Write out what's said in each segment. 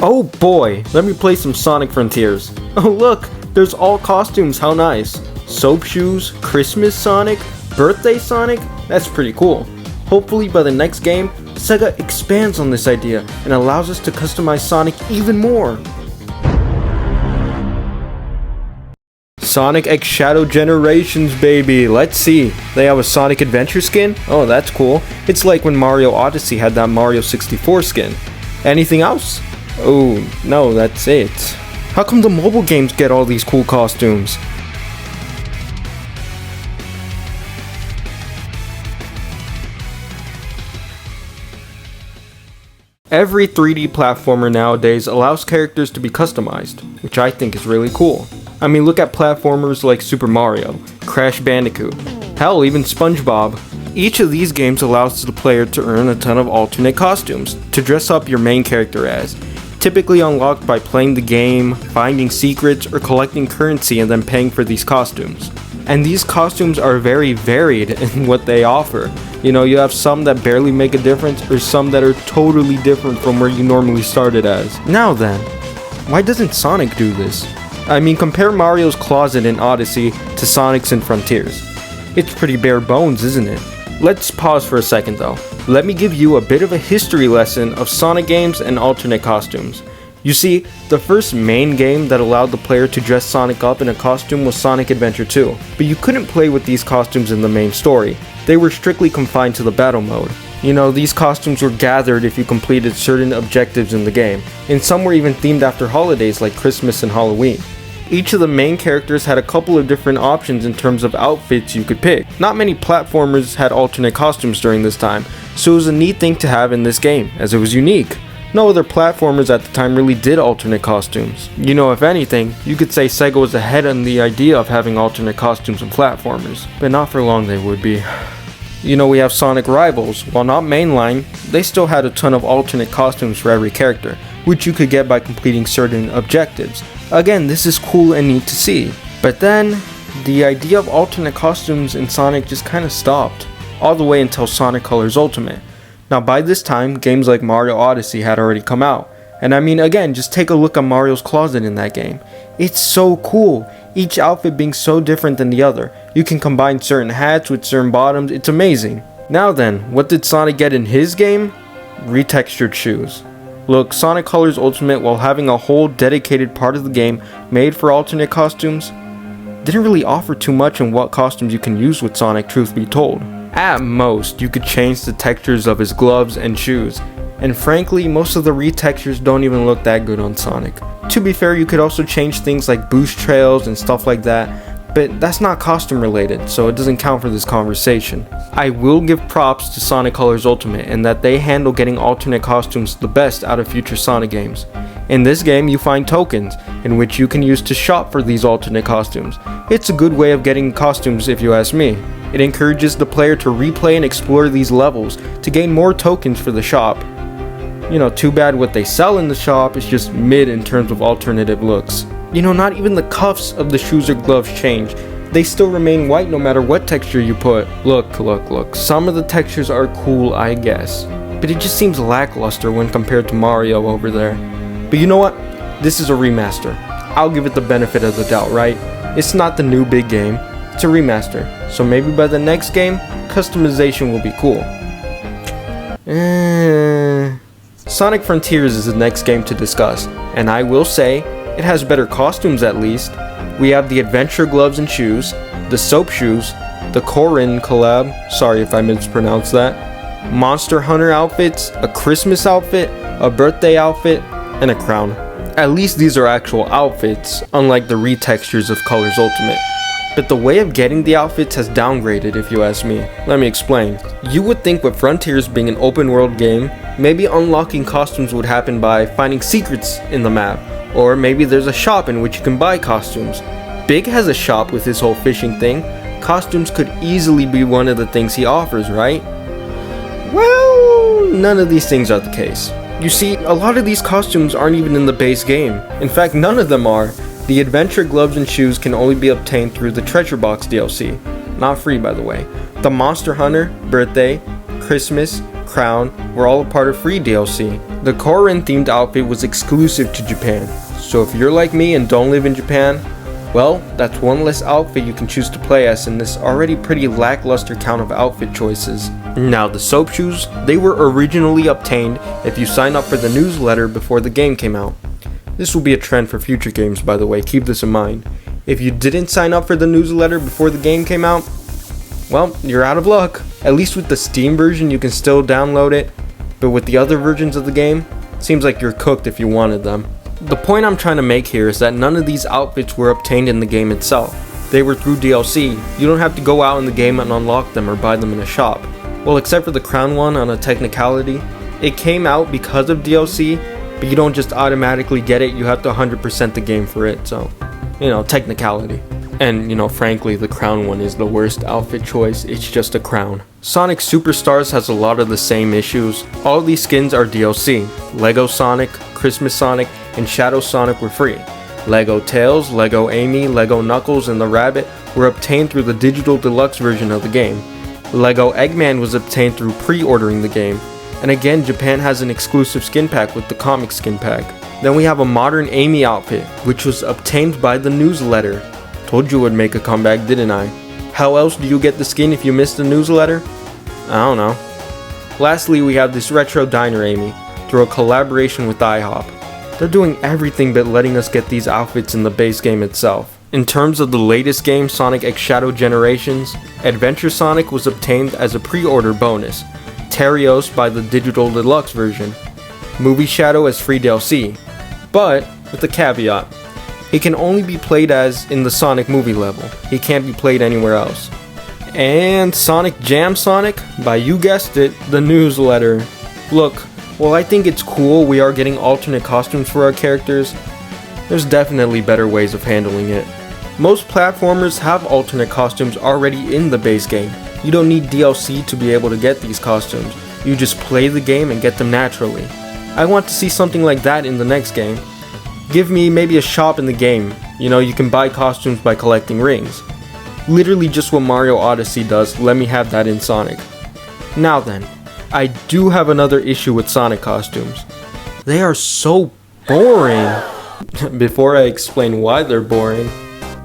Oh boy, let me play some Sonic Frontiers. Oh look, there's all costumes, how nice. Soap shoes, Christmas Sonic, birthday Sonic, that's pretty cool. Hopefully by the next game, Sega expands on this idea and allows us to customize Sonic even more. Sonic X Shadow Generations, baby, let's see. They have a Sonic Adventure skin? Oh, that's cool. It's like when Mario Odyssey had that Mario 64 skin. Anything else? Oh, no, that's it. How come the mobile games get all these cool costumes? Every 3D platformer nowadays allows characters to be customized, which I think is really cool. I mean, look at platformers like Super Mario, Crash Bandicoot, hell, even SpongeBob. Each of these games allows the player to earn a ton of alternate costumes to dress up your main character as, typically unlocked by playing the game, finding secrets, or collecting currency and then paying for these costumes. And these costumes are very varied in what they offer. You know, you have some that barely make a difference, or some that are totally different from where you normally started as. Now then, why doesn't Sonic do this? I mean, compare Mario's closet in Odyssey to Sonic's in Frontiers. It's pretty bare bones, isn't it? Let's pause for a second though. Let me give you a bit of a history lesson of Sonic games and alternate costumes. You see, the first main game that allowed the player to dress Sonic up in a costume was Sonic Adventure 2, but you couldn't play with these costumes in the main story. They were strictly confined to the battle mode. You know, these costumes were gathered if you completed certain objectives in the game, and some were even themed after holidays like Christmas and Halloween. Each of the main characters had a couple of different options in terms of outfits you could pick. Not many platformers had alternate costumes during this time, so it was a neat thing to have in this game, as it was unique. No other platformers at the time really did alternate costumes. You know, if anything, you could say Sega was ahead on the idea of having alternate costumes in platformers, but not for long they would be. You know, we have Sonic Rivals. While not mainline, they still had a ton of alternate costumes for every character, which you could get by completing certain objectives. Again, this is cool and neat to see. But then, the idea of alternate costumes in Sonic just kinda stopped, all the way until Sonic Colors Ultimate. Now by this time, games like Mario Odyssey had already come out. And I mean, again, just take a look at Mario's closet in that game. It's so cool, each outfit being so different than the other. You can combine certain hats with certain bottoms, it's amazing. Now then, what did Sonic get in his game? Retextured shoes. Look, Sonic Colors Ultimate, while having a whole dedicated part of the game made for alternate costumes, didn't really offer too much in what costumes you can use with Sonic, truth be told. At most, you could change the textures of his gloves and shoes, and frankly, most of the retextures don't even look that good on Sonic. To be fair, you could also change things like boost trails and stuff like that, but that's not costume related, so it doesn't count for this conversation. I will give props to Sonic Colors Ultimate in that they handle getting alternate costumes the best out of future Sonic games. In this game, you find tokens, in which you can use to shop for these alternate costumes. It's a good way of getting costumes if you ask me. It encourages the player to replay and explore these levels to gain more tokens for the shop. You know, too bad what they sell in the shop is just mid in terms of alternative looks. You know, not even the cuffs of the shoes or gloves change. They still remain white no matter what texture you put. Look. Some of the textures are cool, I guess, but it just seems lackluster when compared to Mario over there. But you know what? This is a remaster. I'll give it the benefit of the doubt, right? It's not the new big game. It's a remaster. So maybe by the next game, customization will be cool. Sonic Frontiers is the next game to discuss, and I will say, it has better costumes at least. We have the adventure gloves and shoes, the soap shoes, the Corin collab, sorry if I mispronounced that, Monster Hunter outfits, a Christmas outfit, a birthday outfit, and a crown. At least these are actual outfits, unlike the retextures of Colors Ultimate. But the way of getting the outfits has downgraded if you ask me. Let me explain. You would think with Frontiers being an open world game, maybe unlocking costumes would happen by finding secrets in the map, or maybe there's a shop in which you can buy costumes. Big has a shop with his whole fishing thing. Costumes could easily be one of the things he offers, right? Well, none of these things are the case. You see, a lot of these costumes aren't even in the base game. In fact, none of them are. The adventure gloves and shoes can only be obtained through the Treasure Box DLC. Not free, by the way. The Monster Hunter, Birthday, Christmas, Crown were all a part of free DLC. The Korin themed outfit was exclusive to Japan, so if you're like me and don't live in Japan, well, that's one less outfit you can choose to play as in this already pretty lackluster count of outfit choices. Now the soap shoes, they were originally obtained if you sign up for the newsletter before the game came out. This will be a trend for future games, by the way, keep this in mind. If you didn't sign up for the newsletter before the game came out, well, you're out of luck. At least with the Steam version you can still download it, but with the other versions of the game, seems like you're cooked if you wanted them. The point I'm trying to make here is that none of these outfits were obtained in the game itself. They were through DLC. You don't have to go out in the game and unlock them or buy them in a shop. Well, except for the crown one on a technicality. It came out because of DLC, but you don't just automatically get it, you have to 100% the game for it, so, technicality. And, frankly, the crown one is the worst outfit choice, it's just a crown. Sonic Superstars has a lot of the same issues. All of these skins are DLC. Lego Sonic, Christmas Sonic, and Shadow Sonic were free. Lego Tails, Lego Amy, Lego Knuckles, and the Rabbit were obtained through the digital deluxe version of the game. Lego Eggman was obtained through pre-ordering the game. And again, Japan has an exclusive skin pack with the comic skin pack. Then we have a modern Amy outfit, which was obtained by the newsletter. Told you it would make a comeback, didn't I? How else do you get the skin if you missed the newsletter? I don't know. Lastly, we have this retro diner Amy, through a collaboration with IHOP. They're doing everything but letting us get these outfits in the base game itself. In terms of the latest game, Sonic X Shadow Generations, Adventure Sonic was obtained as a pre-order bonus, Terios by the digital deluxe version, Movie Shadow as free DLC, but with a caveat. He can only be played as in the Sonic movie level. He can't be played anywhere else. And Sonic Jam Sonic by, you guessed it, the newsletter. Look, while I think it's cool we are getting alternate costumes for our characters, there's definitely better ways of handling it. Most platformers have alternate costumes already in the base game. You don't need DLC to be able to get these costumes. You just play the game and get them naturally. I want to see something like that in the next game. Give me maybe a shop in the game. You can buy costumes by collecting rings. Literally just what Mario Odyssey does, let me have that in Sonic. Now then, I do have another issue with Sonic costumes. They are so boring. Before I explain why they're boring,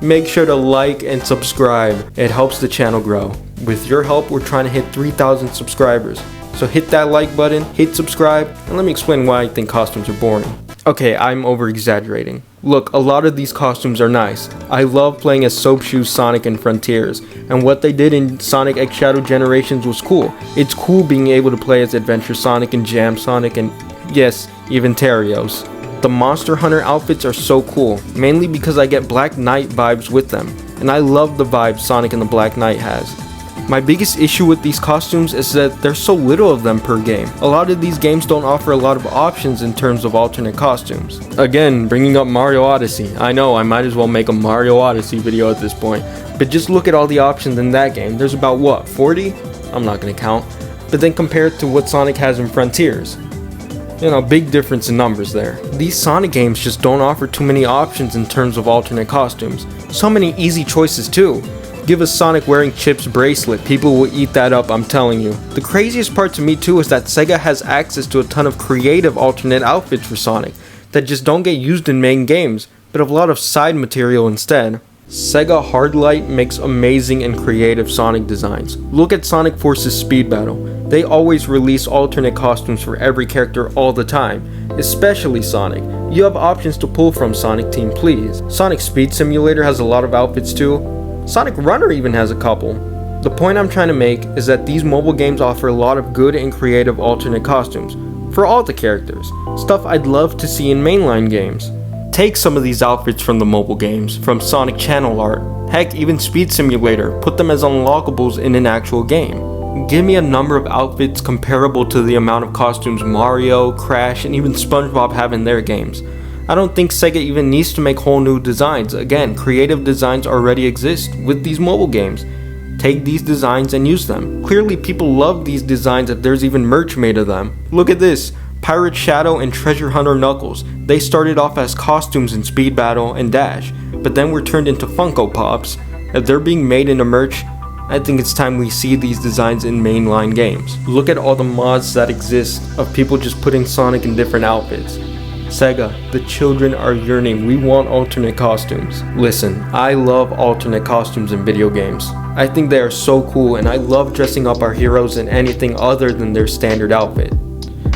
make sure to like and subscribe. It helps the channel grow. With your help, we're trying to hit 3,000 subscribers. So hit that like button, hit subscribe, and let me explain why I think costumes are boring. Okay, I'm over exaggerating. Look, a lot of these costumes are nice. I love playing as Soap Shoes Sonic and Frontiers, and what they did in Sonic X Shadow Generations was cool. It's cool being able to play as Adventure Sonic and Jam Sonic and, yes, even Terios. The Monster Hunter outfits are so cool, mainly because I get Black Knight vibes with them, and I love the vibes Sonic and the Black Knight has. My biggest issue with these costumes is that there's so little of them per game. A lot of these games don't offer a lot of options in terms of alternate costumes. Again, bringing up Mario Odyssey. I know, I might as well make a Mario Odyssey video at this point. But just look at all the options in that game. There's about what, 40? I'm not gonna count. But then compare it to what Sonic has in Frontiers. Big difference in numbers there. These Sonic games just don't offer too many options in terms of alternate costumes. So many easy choices too. Give us Sonic wearing Chip's bracelet, people will eat that up, I'm telling you. The craziest part to me too is that Sega has access to a ton of creative alternate outfits for Sonic that just don't get used in main games, but have a lot of side material instead. Sega Hardlight makes amazing and creative Sonic designs. Look at Sonic Forces Speed Battle. They always release alternate costumes for every character all the time, especially Sonic. You have options to pull from, Sonic Team, please. Sonic Speed Simulator has a lot of outfits too. Sonic Runner even has a couple. The point I'm trying to make is that these mobile games offer a lot of good and creative alternate costumes for all the characters, stuff I'd love to see in mainline games. Take some of these outfits from the mobile games, from Sonic channel art, heck even Speed Simulator, put them as unlockables in an actual game. Give me a number of outfits comparable to the amount of costumes Mario, Crash, and even SpongeBob have in their games. I don't think Sega even needs to make whole new designs. Again, creative designs already exist with these mobile games. Take these designs and use them. Clearly people love these designs if there's even merch made of them. Look at this, Pirate Shadow and Treasure Hunter Knuckles. They started off as costumes in Speed Battle and Dash, but then were turned into Funko Pops. If they're being made into merch, I think it's time we see these designs in mainline games. Look at all the mods that exist of people just putting Sonic in different outfits. Sega, the children are yearning. We want alternate costumes. Listen, I love alternate costumes in video games. I think they are so cool, and I love dressing up our heroes in anything other than their standard outfit.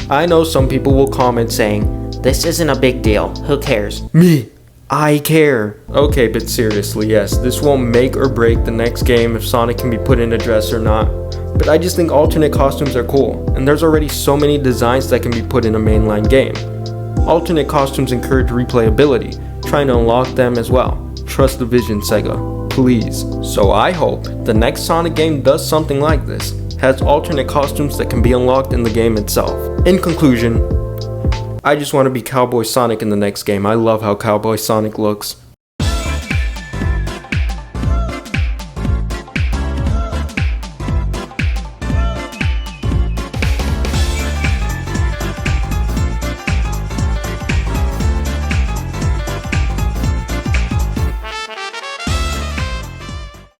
I know some people will comment saying, "This isn't a big deal, who cares?" Me! I care. Okay, but seriously, yes, this won't make or break the next game if Sonic can be put in a dress or not. But I just think alternate costumes are cool, and there's already so many designs that can be put in a mainline game. Alternate costumes encourage replayability, trying to unlock them as well. Trust the vision, Sega, please. So I hope the next Sonic game does something like this, has alternate costumes that can be unlocked in the game itself. In conclusion, I just want to be Cowboy Sonic in the next game. I love how Cowboy Sonic looks.